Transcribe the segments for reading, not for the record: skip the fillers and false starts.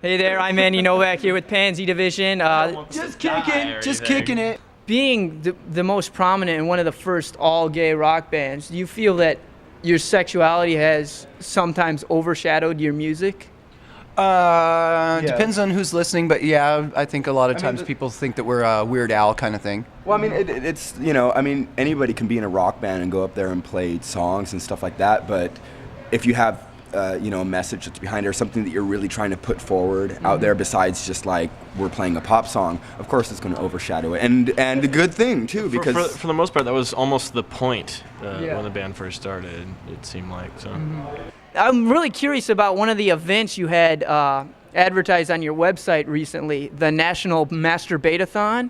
Hey there, I'm Andy Novak here with Pansy Division. Just kicking it. Being the most prominent and one of the first all-gay rock bands, do you feel that your sexuality has sometimes overshadowed your music? Depends on who's listening, but yeah, I think a lot of times people think that we're a Weird Al kind of thing. Well, I mean, it's, anybody can be in a rock band and go up there and play songs and stuff like that, but if you have, a message that's behind it or something that you're really trying to put forward out there besides just like we're playing a pop song, of course it's going to overshadow it. And a good thing, too, because... For the most part, that was almost the point when the band first started, it seemed like, so... I'm really curious about one of the events you had advertised on your website recently, the National Masturbate-a-thon.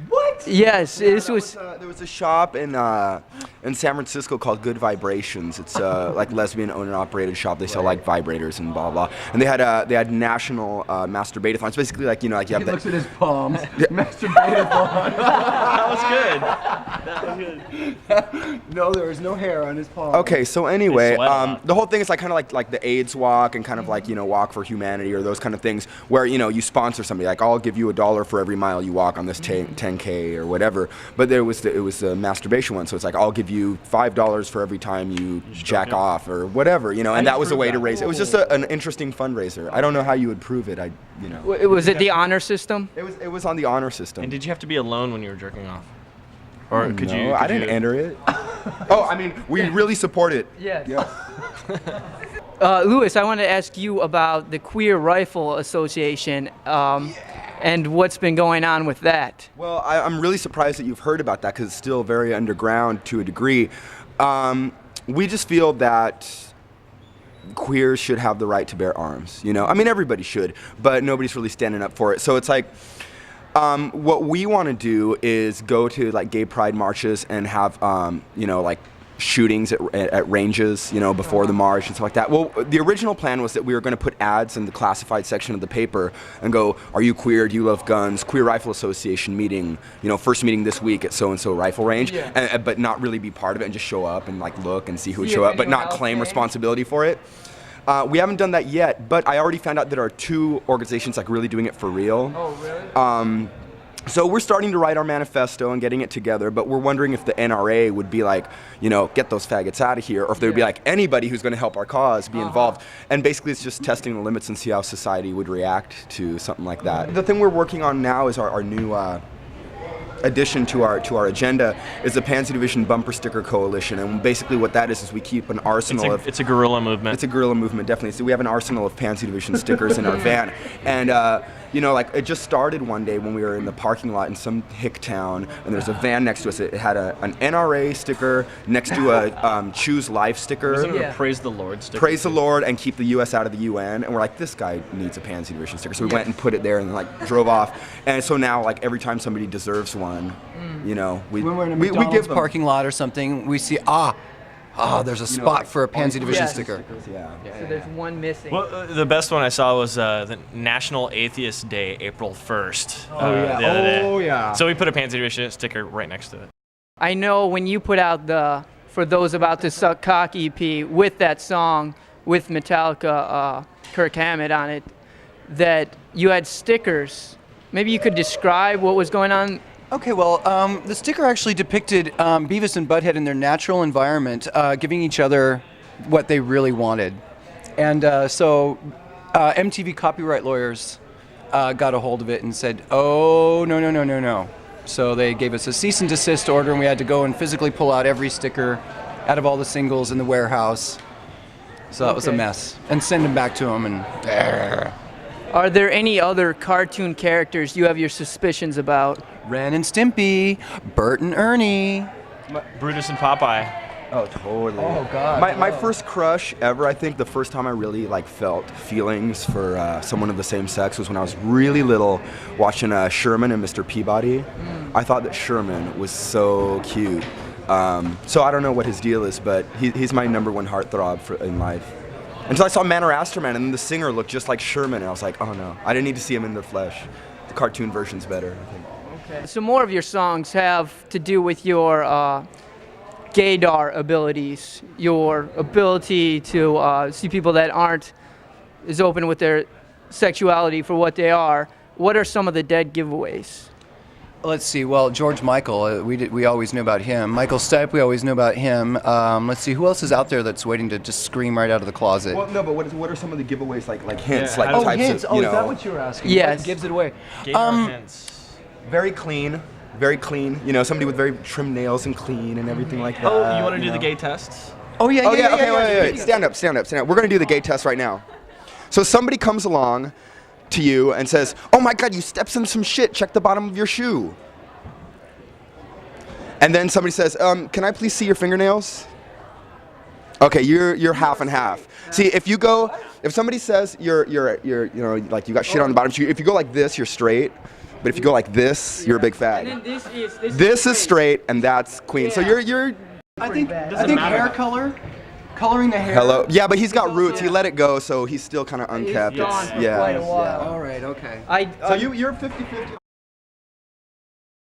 What? Yes, this was... There was a shop in San Francisco called Good Vibrations. It's like lesbian owned and operated shop. They sell like vibrators and blah blah. And they had national masturbate-a-thon. It's basically like you have He that. looks at his palms. Masturbate-a-thon. That was good. No, there was no hair on his palms. Okay, so anyway, They sweat a lot. the whole thing is like kind of like the AIDS walk and kind of like Walk for Humanity or those kind of things where you sponsor somebody, like I'll give you $1 for every mile you walk on this 10K or whatever. But it was the masturbation one, so it's like I'll give you $5 for every time you jack off or whatever, and that was a way to raise it. It was just an interesting fundraiser. I don't know how you would prove it. Was it the honor system? It was on the honor system. And did you have to be alone when you were jerking off? Or could No, you? I didn't enter it. Oh, I mean, we really support it. Yes. Yeah. Louis, I wanted to ask you about the Queer Rifle Association and what's been going on with that. Well, I'm really surprised that you've heard about that because it's still very underground to a degree. We just feel that queers should have the right to bear arms. I mean, everybody should, but nobody's really standing up for it. So it's like, what we want to do is go to like gay pride marches and have, like shootings at ranges, before the march and stuff like that. Well, the original plan was that we were going to put ads in the classified section of the paper and go, are you queer? Do you love guns? Queer Rifle Association meeting, first meeting this week at so-and-so rifle range, but not really be part of it and just show up and like look and see who would show up, but not claim responsibility for it. We haven't done that yet, but I already found out that there are 2 organizations like really doing it for real. Oh, really? So we're starting to write our manifesto and getting it together, but we're wondering if the NRA would be like, get those faggots out of here, or if they would be like, anybody who's going to help our cause be involved. And basically it's just testing the limits and see how society would react to something like that. The thing we're working on now is our new addition to our agenda is the Pansy Division Bumper Sticker Coalition, and basically what that is we keep an arsenal It's a guerrilla movement. It's a guerrilla movement, definitely. So we have an arsenal of Pansy Division stickers in our van, and like it just started one day when we were in the parking lot in some hick town, and there's a van next to us. It had an NRA sticker next to a Choose Life sticker. Wasn't it a Praise the Lord sticker? Praise the Lord and keep the U.S. out of the UN. And we're like, this guy needs a Pansy Division sticker. So we went and put it there and like drove off. And so now like every time somebody deserves one, we When we're in a we McDonald's give them. parking lot or something, we see, there's a spot for a Pansy Division sticker. Yeah. So there's one missing. Well, the best one I saw was the National Atheist Day, April 1st. Oh, yeah. The other day. Oh, yeah. So we put a Pansy Division sticker right next to it. I know when you put out the For Those About to Suck Cock EP with that song with Metallica, Kirk Hammett on it, that you had stickers. Maybe you could describe what was going on. Okay, well, the sticker actually depicted Beavis and Butthead in their natural environment, giving each other what they really wanted. And so MTV copyright lawyers got a hold of it and said, oh, no. So they gave us a cease and desist order, and we had to go and physically pull out every sticker out of all the singles in the warehouse. So that was a mess. And send them back to them, and... Are there any other cartoon characters you have your suspicions about? Ren and Stimpy, Bert and Ernie. Brutus and Popeye. Oh, totally. Oh, God. My first crush ever, I think the first time I really like felt feelings for someone of the same sex was when I was really little watching Sherman and Mr. Peabody. I thought that Sherman was so cute. So I don't know what his deal is, but he's my number 1 heartthrob in life. Until I saw Man or Astroman, and then the singer looked just like Sherman, and I was like, oh no, I didn't need to see him in the flesh. The cartoon version's better, I think. Okay. So more of your songs have to do with your gaydar abilities, your ability to see people that aren't as open with their sexuality for what they are, what are some of the dead giveaways? Let's see. Well, George Michael, we always knew about him. Michael Stipe, we always knew about him. Let's see, who else is out there that's waiting to just scream right out of the closet? Well, no, but what are some of the giveaways, like hints, Yeah, like how types hints. of, Oh, you is that know, what you were asking? Yes. What gives it away? Gay hints. very clean, very clean. You know, somebody with very trimmed nails and clean and everything like that. Oh, you want to do know? the gay tests? Oh yeah, Oh yeah, okay, wait. Stand up. We're gonna do the gay test right now. So somebody comes along to you and says, "Oh my God, you stepped in some shit. Check the bottom of your shoe." And then somebody says, "Can I please see your fingernails?" Okay, you're half and half. See, if somebody says you're you know, like you got shit on the bottom of your shoe, if you go like this, you're straight. But if you go like this, you're a big fag. This is straight, and that's queen. So you're. I think matter. hair color, coloring the hair. Hello. Yeah, but he's got roots. He let it go, so he's still kind of unkept. gone It's, for yeah. quite a while. All right. Okay. I So you're 50-50.